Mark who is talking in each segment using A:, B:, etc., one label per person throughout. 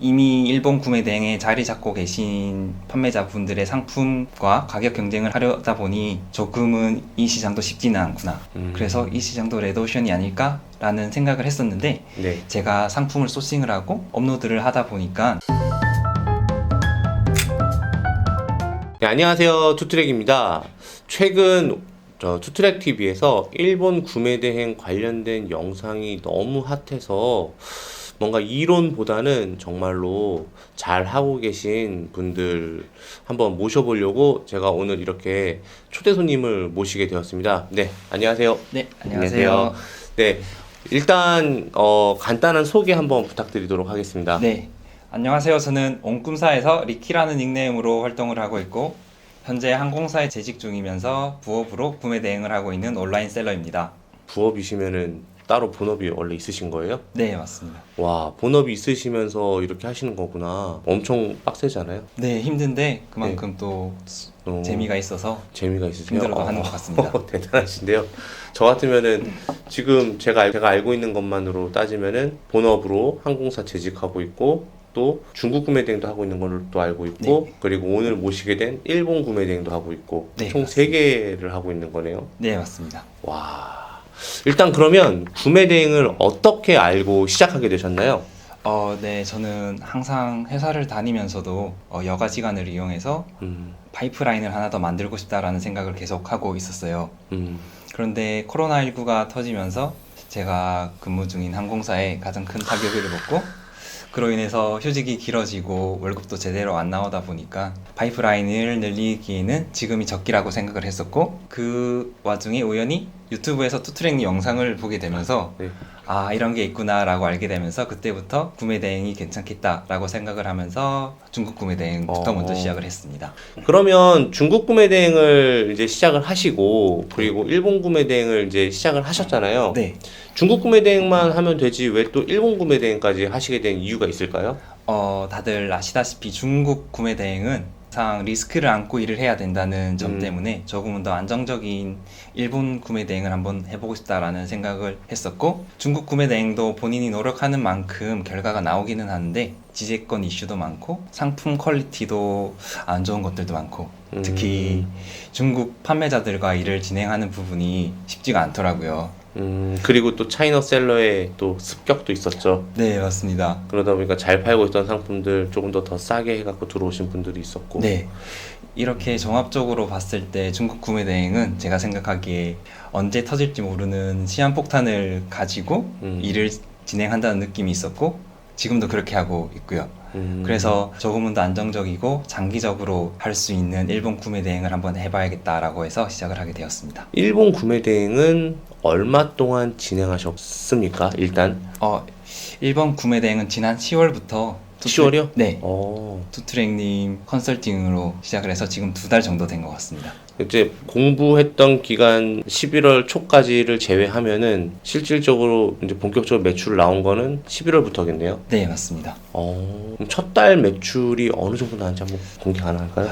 A: 이미 일본 구매 대행에 자리 잡고 계신 판매자분들의 상품과 가격 경쟁을 하려다 보니 조금은 이 시장도 쉽지는 않구나. 그래서 이 시장도 레드오션이 아닐까라는 생각을 했었는데
B: 네.
A: 제가 상품을 소싱을 하고 업로드를 하다 보니까
B: 네, 안녕하세요. 투트랙입니다. 최근 투트랙 TV에서 일본 구매 대행 관련된 영상이 너무 핫해서 뭔가 이론보다는 정말로 잘 하고 계신 분들 한번 모셔보려고 제가 오늘 이렇게 초대 손님을 모시게 되었습니다. 네, 안녕하세요.
A: 네, 안녕하세요.
B: 네, 일단 간단한 소개 한번 부탁드리도록 하겠습니다.
A: 네, 안녕하세요. 저는 옹꿈사에서 리키라는 닉네임으로 활동을 하고 있고 현재 항공사에 재직 중이면서 부업으로 구매 대행을 하고 있는 온라인 셀러입니다.
B: 부업이시면은 따로 본업이 원래 있으신 거예요?
A: 네, 맞습니다.
B: 와, 본업이 있으시면서 이렇게 하시는 거구나. 엄청 빡세잖아요.
A: 네, 힘든데 그만큼 또 재미가 있어서
B: 재미가 있으세요?
A: 힘들어도 하는 것 같습니다.
B: 대단하신데요. 저 같으면은 지금 제가 알고 있는 것만으로 따지면은 본업으로 항공사 재직하고 있고 또 중국 구매 대행도 하고 있는 걸로 또 알고 있고
A: 네.
B: 그리고 오늘 모시게 된 일본 구매 대행도 하고 있고
A: 네,
B: 총
A: 맞습니다.
B: 3개를 하고 있는 거네요.
A: 네, 맞습니다.
B: 와. 일단 그러면 구매 대행을 어떻게 알고 시작하게 되셨나요?
A: 네, 저는 항상 회사를 다니면서도 여가 시간을 이용해서 파이프라인을 하나 더 만들고 싶다라는 생각을 계속 하고 있었어요. 그런데 코로나19가 터지면서 제가 근무 중인 항공사에 가장 큰 타격을 입었고 그로 인해서 휴직이 길어지고 월급도 제대로 안 나오다 보니까 파이프라인을 늘리기에는 지금이 적기라고 생각을 했었고 그 와중에 우연히 유튜브에서 투트랙 영상을 보게 되면서
B: 네.
A: 아, 이런 게 있구나 라고 알게 되면서 그때부터 구매 대행이 괜찮겠다 라고 생각을 하면서 중국 구매 대행부터 먼저 시작을 했습니다.
B: 그러면 중국 구매 대행을 이제 시작을 하시고 그리고 일본 구매 대행을 이제 시작을 하셨잖아요.
A: 네.
B: 중국 구매 대행만 하면 되지 왜 또 일본 구매 대행까지 하시게 된 이유가 있을까요?
A: 다들 아시다시피 중국 구매 대행은 항상 리스크를 안고 일을 해야 된다는 점 때문에 조금은 더 안정적인 일본 구매 대행을 한번 해보고 싶다라는 생각을 했었고 중국 구매 대행도 본인이 노력하는 만큼 결과가 나오기는 하는데 지재권 이슈도 많고 상품 퀄리티도 안 좋은 것들도 많고 특히 중국 판매자들과 일을 진행하는 부분이 쉽지가 않더라고요.
B: 그리고 또 차이나 셀러의 또 습격도 있었죠.
A: 네, 맞습니다.
B: 그러다 보니까 잘 팔고 있던 상품들 조금 더 싸게 해갖고 들어오신 분들이 있었고.
A: 네. 이렇게 종합적으로 봤을 때 중국 구매 대행은 제가 생각하기에 언제 터질지 모르는 시한폭탄을 가지고 일을 진행한다는 느낌이 있었고 지금도 그렇게 하고 있고요. 그래서 조금은 더 안정적이고 장기적으로 할 수 있는 일본 구매 대행을 한번 해봐야겠다라고 해서 시작을 하게 되었습니다.
B: 일본 구매 대행은 얼마 동안 진행하셨습니까? 일단
A: 일본 구매 대행은 지난 10월부터
B: 10월이요?
A: 네.
B: 어.
A: 투트랙님 컨설팅으로 시작을 해서 지금 2달 정도 된 것 같습니다.
B: 이제 공부했던 기간 11월 초까지를 제외하면은 실질적으로 이제 본격적으로 매출 나온 거는 11월부터겠네요.
A: 네, 맞습니다.
B: 그럼 첫 달 매출이 어느 정도 나왔는지 한번 공개 가능할까요?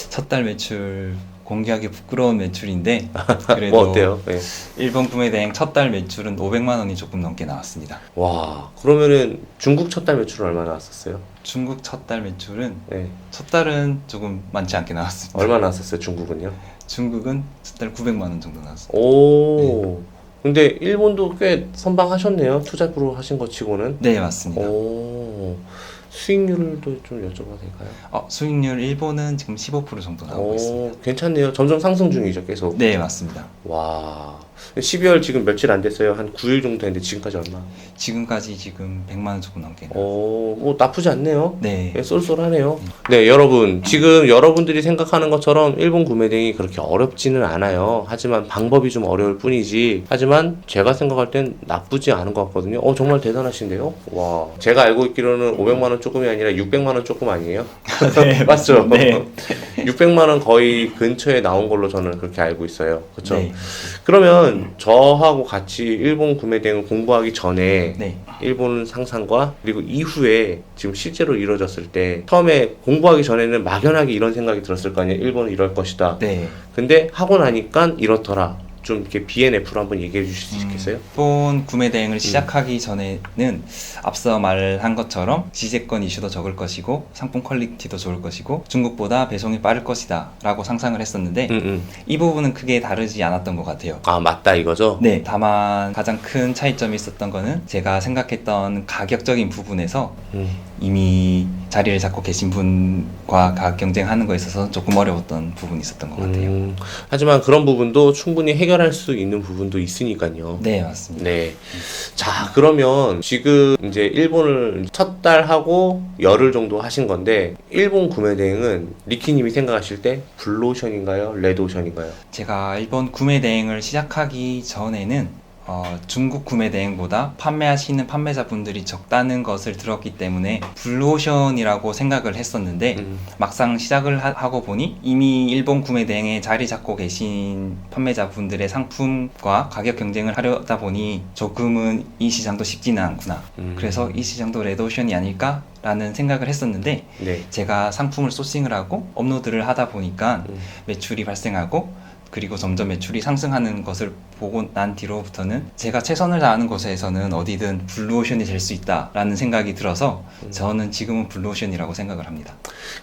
A: 첫 달 매출 공개하기 부끄러운 매출인데 그래도
B: 뭐 어때요? 네.
A: 일본 구매 대행 첫 달 매출은 500만 원이 조금 넘게 나왔습니다.
B: 와, 그러면은 중국 첫 달 매출은 얼마 나왔었어요?
A: 중국 첫 달 매출은
B: 네.
A: 첫 달은 조금 많지 않게 나왔습니다.
B: 얼마 나왔었어요? 중국은요?
A: 중국은 첫 달 900만 원 정도 나왔습니다.
B: 오. 근데 일본도 꽤 선방하셨네요. 투잡으로 하신 것 치고는.
A: 네, 맞습니다.
B: 오. 수익률도 좀 여쭤봐도 될까요?
A: 수익률 일본은 지금 15% 정도 나오고 있습니다.
B: 괜찮네요. 점점 상승 중이죠, 계속.
A: 네, 맞습니다.
B: 와. 12월 지금 며칠 안 됐어요. 한 9일 정도 됐는데 지금까지 얼마?
A: 지금까지 지금 100만 원 조금 넘게 나왔습니다.
B: 뭐 나쁘지 않네요.
A: 네.
B: 네, 쏠쏠하네요. 네, 여러분. 지금 여러분들이 생각하는 것처럼 일본 구매 대행이 그렇게 어렵지는 않아요. 하지만 방법이 좀 어려울 뿐이지. 하지만 제가 생각할 땐 나쁘지 않은 것 같거든요. 정말 대단하신데요? 와. 제가 알고 있기로는 500만 원 조금이 아니라 600만 원 조금 아니에요?
A: 네,
B: 맞죠?
A: 네.
B: 600만 원 거의 근처에 나온 걸로 저는 그렇게 알고 있어요. 그렇죠?
A: 네.
B: 그러면 저하고 같이 일본 구매 대행을 공부하기 전에
A: 네.
B: 일본 상상과 그리고 이후에 지금 실제로 이루어졌을 때 처음에 공부하기 전에는 막연하게 이런 생각이 들었을 거 아니에요. 일본은 이럴 것이다.
A: 네.
B: 근데 하고 나니까 이렇더라. 좀 이렇게 BNF로 한번 얘기해 주실 수 있겠어요?
A: 일본 구매 대행을 시작하기 전에는 앞서 말한 것처럼 지재권 이슈도 적을 것이고 상품 퀄리티도 좋을 것이고 중국보다 배송이 빠를 것이다 라고 상상을 했었는데 이 부분은 크게 다르지 않았던 것 같아요.
B: 아, 맞다 이거죠?
A: 네, 다만 가장 큰 차이점이 있었던 거는 제가 생각했던 가격적인 부분에서 이미 자리를 잡고 계신 분과 가격 경쟁하는 거에 있어서 조금 어려웠던 부분이 있었던 것 같아요.
B: 하지만 그런 부분도 충분히 해결할 수 있는 부분도 있으니까요.
A: 네, 맞습니다.
B: 네. 자, 그러면 지금 이제 일본을 첫 달 하고 열흘 정도 하신 건데, 일본 구매 대행은 리키님이 생각하실 때 블루오션인가요? 레드오션인가요?
A: 제가 일본 구매 대행을 시작하기 전에는 중국 구매 대행보다 판매하시는 판매자분들이 적다는 것을 들었기 때문에 블루오션이라고 생각을 했었는데 막상 시작을 하고 보니 이미 일본 구매 대행에 자리 잡고 계신 판매자분들의 상품과 가격 경쟁을 하려다 보니 조금은 이 시장도 쉽지는 않구나. 그래서 이 시장도 레드오션이 아닐까? 라는 생각을 했었는데
B: 네.
A: 제가 상품을 소싱을 하고 업로드를 하다 보니까 매출이 발생하고 그리고 점점 매출이 상승하는 것을 보고 난 뒤로부터는 제가 최선을 다하는 곳에서는 어디든 블루오션이 될 수 있다라는 생각이 들어서 저는 지금은 블루오션이라고 생각을 합니다.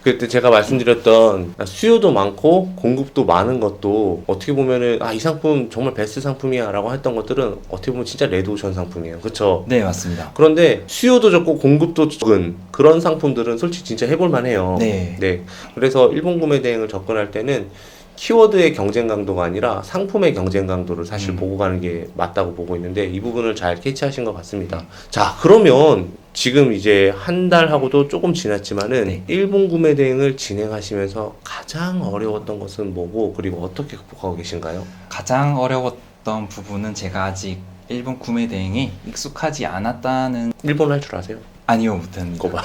B: 그때 제가 말씀드렸던 수요도 많고 공급도 많은 것도 어떻게 보면은 이 상품 정말 베스트 상품이야 라고 했던 것들은 어떻게 보면 진짜 레드오션 상품이에요. 그쵸?
A: 네, 맞습니다.
B: 그런데 수요도 적고 공급도 적은 그런 상품들은 솔직히 진짜 해볼 만해요.
A: 네.
B: 그래서 일본 구매 대행을 접근할 때는 키워드의 경쟁 강도가 아니라 상품의 경쟁 강도를 사실 보고 가는 게 맞다고 보고 있는데 이 부분을 잘 캐치하신 것 같습니다. 자, 그러면 지금 이제 한 달하고도 조금 지났지만은
A: 네.
B: 일본 구매 대행을 진행하시면서 가장 어려웠던 것은 뭐고 그리고 어떻게 극복하고 계신가요?
A: 가장 어려웠던 부분은 제가 아직 일본 구매 대행에 익숙하지 않았다는
B: 일본어 할 줄 아세요?
A: 아니요, 못합니다.
B: 거봐.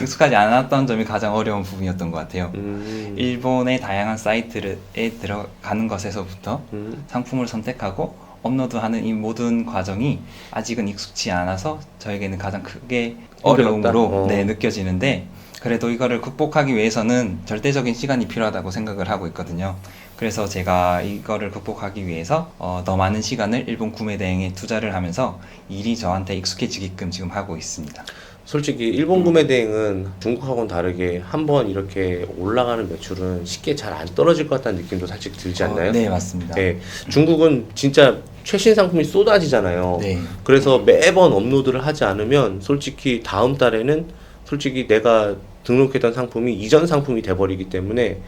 A: 익숙하지 않았던 점이 가장 어려운 부분이었던 것 같아요. 일본의 다양한 사이트에 들어가는 것에서부터 상품을 선택하고 업로드하는 이 모든 과정이 아직은 익숙치 않아서 저에게는 가장 크게 어려움으로 느껴지는데 그래도 이거를 극복하기 위해서는 절대적인 시간이 필요하다고 생각을 하고 있거든요. 그래서 제가 이거를 극복하기 위해서 더 많은 시간을 일본 구매 대행에 투자를 하면서 일이 저한테 익숙해지게끔 지금 하고 있습니다.
B: 솔직히 일본 구매 대행은 중국하고는 다르게 한번 이렇게 올라가는 매출은 쉽게 잘 안 떨어질 것 같다는 느낌도 살짝 들지 않나요?
A: 네, 맞습니다.
B: 네, 중국은 진짜 최신 상품이 쏟아지잖아요.
A: 네.
B: 그래서 매번 업로드를 하지 않으면 솔직히 다음 달에는 솔직히 내가 등록했던 상품이 이전 상품이 돼버리기 때문에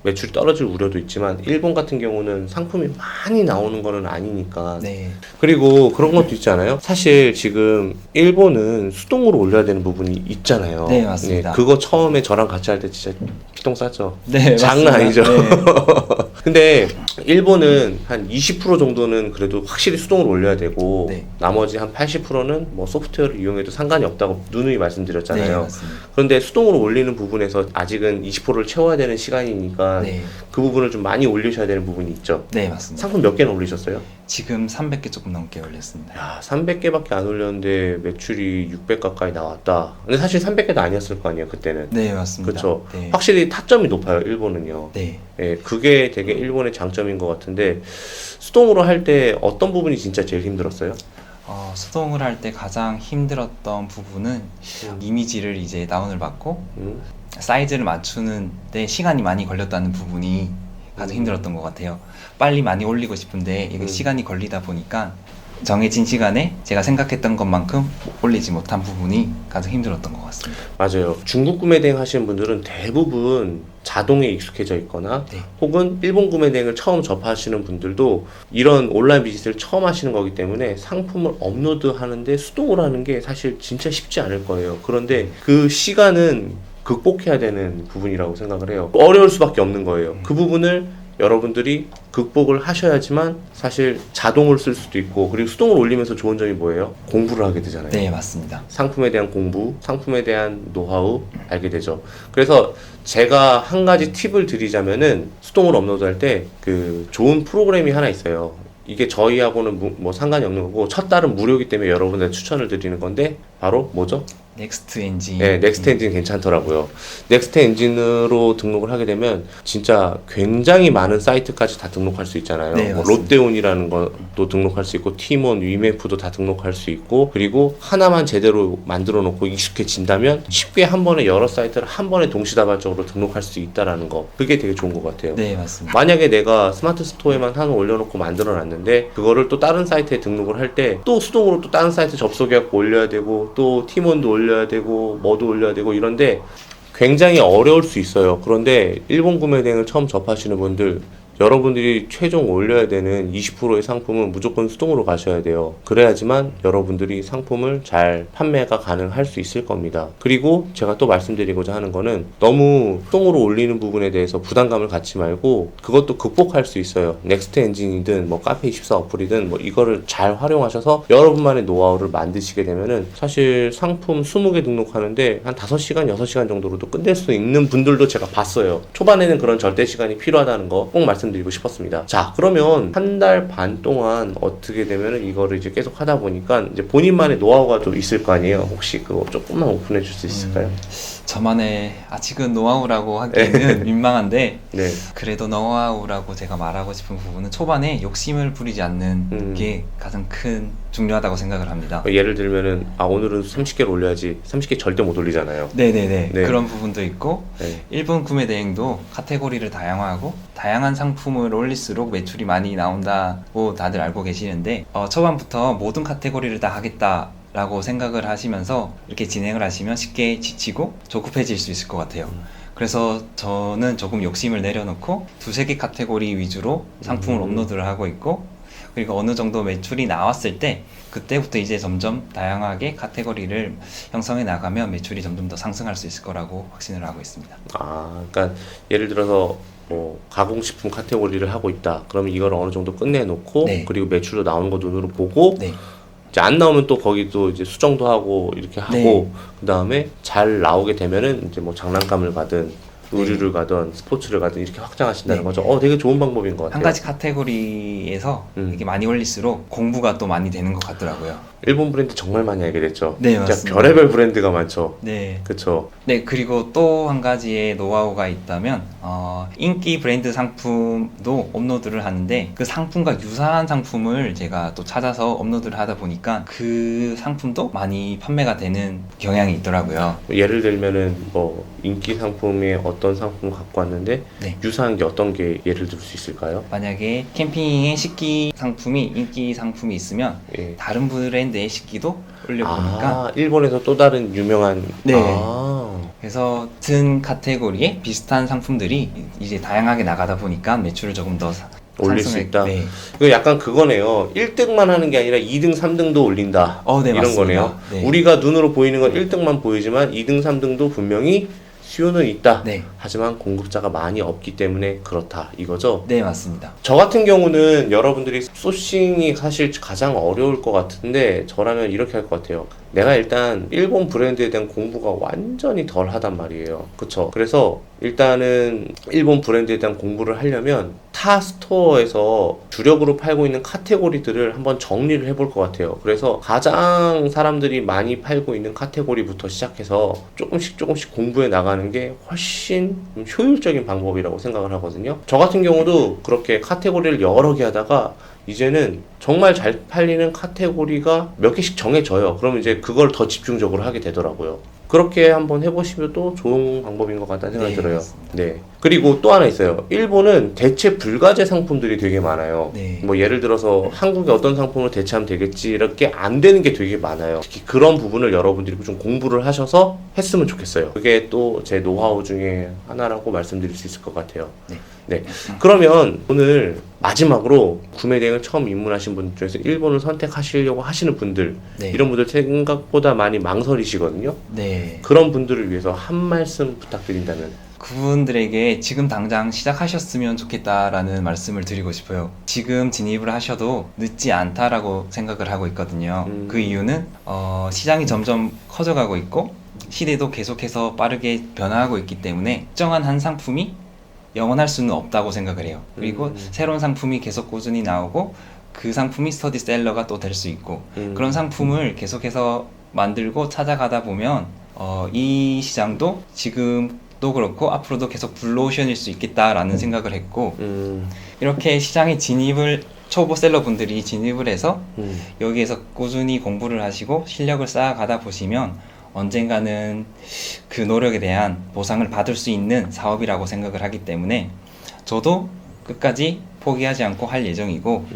B: 매출이 떨어질 우려도 있지만 일본 같은 경우는 상품이 많이 나오는 거는 아니니까.
A: 네.
B: 그리고 그런 것도 있잖아요. 사실 지금 일본은 수동으로 올려야 되는 부분이 있잖아요.
A: 네, 맞습니다.
B: 그거 처음에 저랑 같이 할 때 진짜 피똥 쌌죠.
A: 네,
B: 장난 아니죠.
A: 맞습니다. 네.
B: 근데 일본은 한 20% 정도는 그래도 확실히 수동으로 올려야 되고
A: 네.
B: 나머지 한 80%는 뭐 소프트웨어를 이용해도 상관이 없다고 누누이 말씀드렸잖아요.
A: 네, 맞습니다.
B: 그런데 수동으로 올리는 부분에서 아직은 20%를 채워야 되는 시간이니까
A: 네.
B: 그 부분을 좀 많이 올리셔야 되는 부분이 있죠.
A: 네, 맞습니다.
B: 상품 몇 개나 올리셨어요?
A: 지금 300개 조금 넘게 올렸습니다.
B: 야, 300개밖에 안 올렸는데 매출이 600 가까이 나왔다. 근데 사실 300개도 아니었을 거 아니에요, 그때는.
A: 네, 맞습니다.
B: 그렇죠.
A: 네.
B: 확실히 타점이 높아요, 일본은요.
A: 네.
B: 예, 그게 되게 일본의 장점인 것 같은데 수동으로 할 때 어떤 부분이 진짜 제일 힘들었어요?
A: 수동을 할 때 가장 힘들었던 부분은 이미지를 이제 다운을 받고 사이즈를 맞추는 데 시간이 많이 걸렸다는 부분이 가장 힘들었던 것 같아요. 빨리 많이 올리고 싶은데 이게 시간이 걸리다 보니까 정해진 시간에 제가 생각했던 것만큼 올리지 못한 부분이 가장 힘들었던 것 같습니다.
B: 맞아요. 중국 구매 대행 하시는 분들은 대부분 자동에 익숙해져 있거나
A: 네.
B: 혹은 일본 구매 대행을 처음 접하시는 분들도 이런 온라인 비즈니스를 처음 하시는 거기 때문에 상품을 업로드 하는데 수동으로 하는 게 사실 진짜 쉽지 않을 거예요. 그런데 그 시간은 극복해야 되는 부분이라고 생각을 해요. 어려울 수밖에 없는 거예요. 그 부분을 여러분들이 극복을 하셔야지만 사실 자동을 쓸 수도 있고 그리고 수동을 올리면서 좋은 점이 뭐예요? 공부를 하게 되잖아요.
A: 네, 맞습니다.
B: 상품에 대한 공부, 상품에 대한 노하우 알게 되죠. 그래서 제가 한 가지 팁을 드리자면은 수동으로 업로드할 때 그 좋은 프로그램이 하나 있어요. 이게 저희하고는 뭐 상관이 없는 거고 첫 달은 무료이기 때문에 여러분들 추천을 드리는 건데 바로 뭐죠?
A: 넥스트 엔진.
B: 네, 넥스트 엔진 괜찮더라고요. 넥스트 엔진으로 등록을 하게 되면 진짜 굉장히 많은 사이트까지 다 등록할 수 있잖아요.
A: 네,
B: 뭐
A: 맞습니다.
B: 롯데온이라는 것도 등록할 수 있고 티몬, 위메프도 다 등록할 수 있고 그리고 하나만 제대로 만들어 놓고 익숙해진다면 쉽게 한 번에 여러 사이트를 한 번에 동시다발적으로 등록할 수 있다라는 거 그게 되게 좋은 것 같아요.
A: 네, 맞습니다.
B: 만약에 내가 스마트 스토어에만 하나 올려놓고 만들어놨는데 그거를 또 다른 사이트에 등록을 할 때 또 수동으로 또 다른 사이트 접속해갖고 올려야 되고 또 티몬도 올려야 되고 뭐도 올려야 되고 이런데 굉장히 어려울 수 있어요. 그런데 일본 구매 대행을 처음 접하시는 분들 여러분들이 최종 올려야 되는 20%의 상품은 무조건 수동으로 가셔야 돼요. 그래야지만 여러분들이 상품을 잘 판매가 가능할 수 있을 겁니다. 그리고 제가 또 말씀드리고자 하는 거는 너무 수동으로 올리는 부분에 대해서 부담감을 갖지 말고 그것도 극복할 수 있어요. 넥스트 엔진이든 뭐 카페24 어플이든 뭐 이거를 잘 활용하셔서 여러분만의 노하우를 만드시게 되면은 사실 상품 20개 등록하는데 한 5시간, 6시간 정도로도 끝낼 수 있는 분들도 제가 봤어요. 초반에는 그런 절대 시간이 필요하다는 거 꼭 말씀드리고 싶었습니다. 자, 그러면 한 달 반 동안 어떻게 되면은 이거를 이제 계속 하다 보니까 이제 본인만의 노하우가 좀 있을 거 아니에요. 혹시 그거 조금만 오픈해 줄 수 있을까요?
A: 저만의 아직은 노하우라고 하기에는 민망한데
B: 네.
A: 그래도 노하우라고 제가 말하고 싶은 부분은 초반에 욕심을 부리지 않는 게 가장 큰 중요하다고 생각을 합니다.
B: 예를 들면은 오늘은 30개를 올려야지 30개 절대 못 올리잖아요.
A: 네네네.
B: 네.
A: 그런 부분도 있고
B: 네.
A: 일본 구매 대행도 카테고리를 다양화하고 다양한 상품을 올릴수록 매출이 많이 나온다고 다들 알고 계시는데 초반부터 모든 카테고리를 다 하겠다 라고 생각을 하시면서 이렇게 진행을 하시면 쉽게 지치고 조급해질 수 있을 것 같아요. 그래서 저는 조금 욕심을 내려놓고 2-3개 카테고리 위주로 상품을 업로드를 하고 있고 그리고 어느 정도 매출이 나왔을 때 그때부터 이제 점점 다양하게 카테고리를 형성해 나가면 매출이 점점 더 상승할 수 있을 거라고 확신을 하고 있습니다.
B: 그러니까 예를 들어서 뭐 가공식품 카테고리를 하고 있다. 그러면 이걸 어느 정도 끝내놓고
A: 네.
B: 그리고 매출도 나오는 거 눈으로 보고
A: 네.
B: 이제 안 나오면 또 거기 또 이제 수정도 하고 이렇게 하고
A: 네.
B: 그 다음에 잘 나오게 되면은 이제 뭐 장난감을 가든 의류를 가든 스포츠를 가든 이렇게 확장하신다는
A: 네.
B: 거죠. 되게 좋은 방법인 것 같아요.
A: 한 가지 카테고리에서 이게 많이 올릴수록 공부가 또 많이 되는 것 같더라고요.
B: 일본 브랜드 정말 많이 알게 됐죠.
A: 네,
B: 진짜
A: 맞습니다.
B: 별의별 브랜드가 많죠.
A: 네.
B: 그쵸.
A: 네, 그리고 또 한 가지의 노하우가 있다면 인기 브랜드 상품도 업로드를 하는데 그 상품과 유사한 상품을 제가 또 찾아서 업로드를 하다 보니까 그 상품도 많이 판매가 되는 경향이 있더라고요.
B: 예를 들면은 뭐 인기 상품에 어떤 상품을 갖고 왔는데
A: 네.
B: 유사한 게 어떤 게 예를 들 수 있을까요?
A: 만약에 캠핑에 식기 상품이 인기 상품이 있으면
B: 예.
A: 다른 브랜드의 식기도 올려보니까
B: 일본에서 또 다른 유명한
A: 네.
B: 아,
A: 그래서 같은 카테고리에 비슷한 상품들이 이제 다양하게 나가다 보니까 매출을 조금 더
B: 올릴 수
A: 상승을-
B: 있다.
A: 네.
B: 이거 약간 그거네요. 1등만 하는 게 아니라 2등, 3등도 올린다.
A: 네,
B: 이런
A: 맞습니다.
B: 거네요.
A: 네.
B: 우리가 눈으로 보이는 건 1등만 보이지만 2등, 3등도 분명히 수요는 있다.
A: 네.
B: 하지만 공급자가 많이 없기 때문에 그렇다. 이거죠.
A: 네, 맞습니다.
B: 저 같은 경우는 여러분들이 소싱이 사실 가장 어려울 것 같은데 저라면 이렇게 할 것 같아요. 내가 일단 일본 브랜드에 대한 공부가 완전히 덜 하단 말이에요. 그쵸? 그래서 일단은 일본 브랜드에 대한 공부를 하려면 타 스토어에서 주력으로 팔고 있는 카테고리들을 한번 정리를 해볼 것 같아요. 그래서 가장 사람들이 많이 팔고 있는 카테고리부터 시작해서 조금씩 공부해 나가는 게 훨씬 효율적인 방법이라고 생각을 하거든요. 저 같은 경우도 그렇게 카테고리를 여러 개 하다가 이제는 정말 잘 팔리는 카테고리가 몇 개씩 정해져요. 그러면 이제 그걸 더 집중적으로 하게 되더라고요. 그렇게 한번 해보시면 또 좋은 방법인 것 같다는 생각이
A: 네,
B: 들어요.
A: 맞습니다.
B: 네. 그리고 또 하나 있어요. 일본은 대체 불가제 상품들이 되게 많아요.
A: 네.
B: 뭐 예를 들어서 한국의 어떤 상품을 대체하면 되겠지 이렇게 안 되는 게 되게 많아요. 특히 그런 부분을 여러분들이 좀 공부를 하셔서 했으면 좋겠어요. 그게 또 제 노하우 중에 하나라고 말씀드릴 수 있을 것 같아요.
A: 네.
B: 네. 그러면 오늘 마지막으로 구매 대행을 처음 입문하신 분들 중에서 일본을 선택하시려고 하시는 분들
A: 네.
B: 이런 분들 생각보다 많이 망설이시거든요.
A: 네.
B: 그런 분들을 위해서 한 말씀 부탁드린다면
A: 그분들에게 지금 당장 시작하셨으면 좋겠다라는 말씀을 드리고 싶어요. 지금 진입을 하셔도 늦지 않다라고 생각을 하고 있거든요. 그 이유는 시장이 점점 커져가고 있고 시대도 계속해서 빠르게 변화하고 있기 때문에 특정한 한 상품이 영원할 수는 없다고 생각을 해요. 그리고 새로운 상품이 계속 꾸준히 나오고 그 상품이 스터디셀러가 또 될 수 있고 그런 상품을 계속해서 만들고 찾아가다 보면 이 시장도 지금도 그렇고 앞으로도 계속 블루오션일 수 있겠다라는 생각을 했고 이렇게 시장에 초보 셀러분들이 진입을 해서 여기에서 꾸준히 공부를 하시고 실력을 쌓아가다 보시면 언젠가는 그 노력에 대한 보상을 받을 수 있는 사업이라고 생각을 하기 때문에 저도 끝까지 포기하지 않고 할 예정이고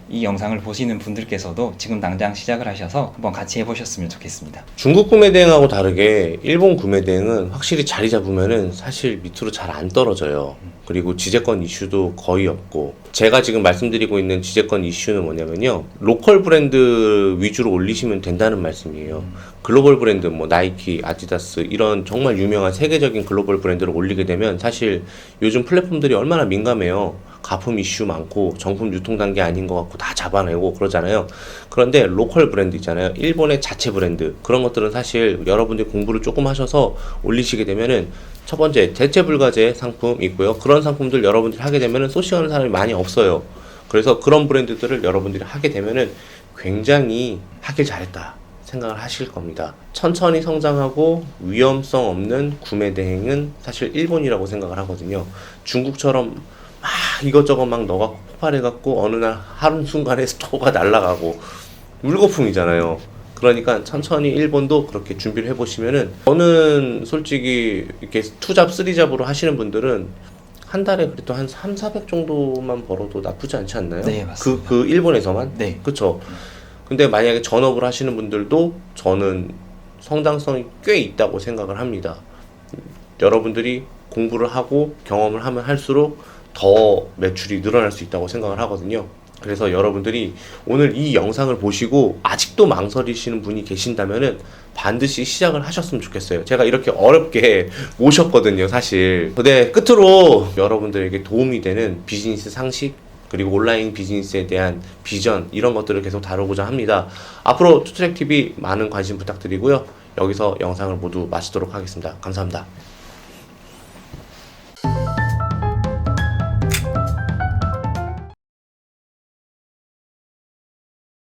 A: 이 영상을 보시는 분들께서도 지금 당장 시작을 하셔서 한번 같이 해보셨으면 좋겠습니다.
B: 중국 구매 대행하고 다르게 일본 구매 대행은 확실히 자리 잡으면은 사실 밑으로 잘 안 떨어져요. 그리고 지재권 이슈도 거의 없고, 제가 지금 말씀드리고 있는 지재권 이슈는 뭐냐면요, 로컬 브랜드 위주로 올리시면 된다는 말씀이에요. 글로벌 브랜드 뭐 나이키, 아디다스 이런 정말 유명한 세계적인 글로벌 브랜드를 올리게 되면 사실 요즘 플랫폼들이 얼마나 민감해요. 가품 이슈 많고 정품 유통 단계 아닌 것 같고 다 잡아내고 그러잖아요. 그런데 로컬 브랜드 있잖아요. 일본의 자체 브랜드, 그런 것들은 사실 여러분들이 공부를 조금 하셔서 올리시게 되면은, 첫 번째 대체 불가제 상품 있고요. 그런 상품들 여러분들이 하게 되면은 소싱하는 사람이 많이 없어요. 그래서 그런 브랜드들을 여러분들이 하게 되면은 굉장히 하길 잘했다 생각을 하실 겁니다. 천천히 성장하고 위험성 없는 구매 대행은 사실 일본이라고 생각을 하거든요. 중국처럼 막 이것저것 막 넣어갖고 폭발해갖고 어느 날 한순간에 스토어가 날아가고 물거품이잖아요. 그러니까 천천히 일본도 그렇게 준비를 해보시면은, 저는 솔직히 이렇게 투잡, 쓰리잡으로 하시는 분들은 한 달에 그래도 한 3, 400 정도만 벌어도 나쁘지 않지 않나요?
A: 네, 맞습니다.
B: 그 일본에서만?
A: 네.
B: 그쵸. 근데 만약에 전업을 하시는 분들도 저는 성장성이 꽤 있다고 생각을 합니다. 여러분들이 공부를 하고 경험을 하면 할수록 더 매출이 늘어날 수 있다고 생각을 하거든요. 그래서 여러분들이 오늘 이 영상을 보시고 아직도 망설이시는 분이 계신다면은 반드시 시작을 하셨으면 좋겠어요. 제가 이렇게 어렵게 모셨거든요, 사실. 근데 끝으로 여러분들에게 도움이 되는 비즈니스 상식, 그리고 온라인 비즈니스에 대한 비전, 이런 것들을 계속 다루고자 합니다. 앞으로 투트랙TV 많은 관심 부탁드리고요. 여기서 영상을 모두 마치도록 하겠습니다. 감사합니다.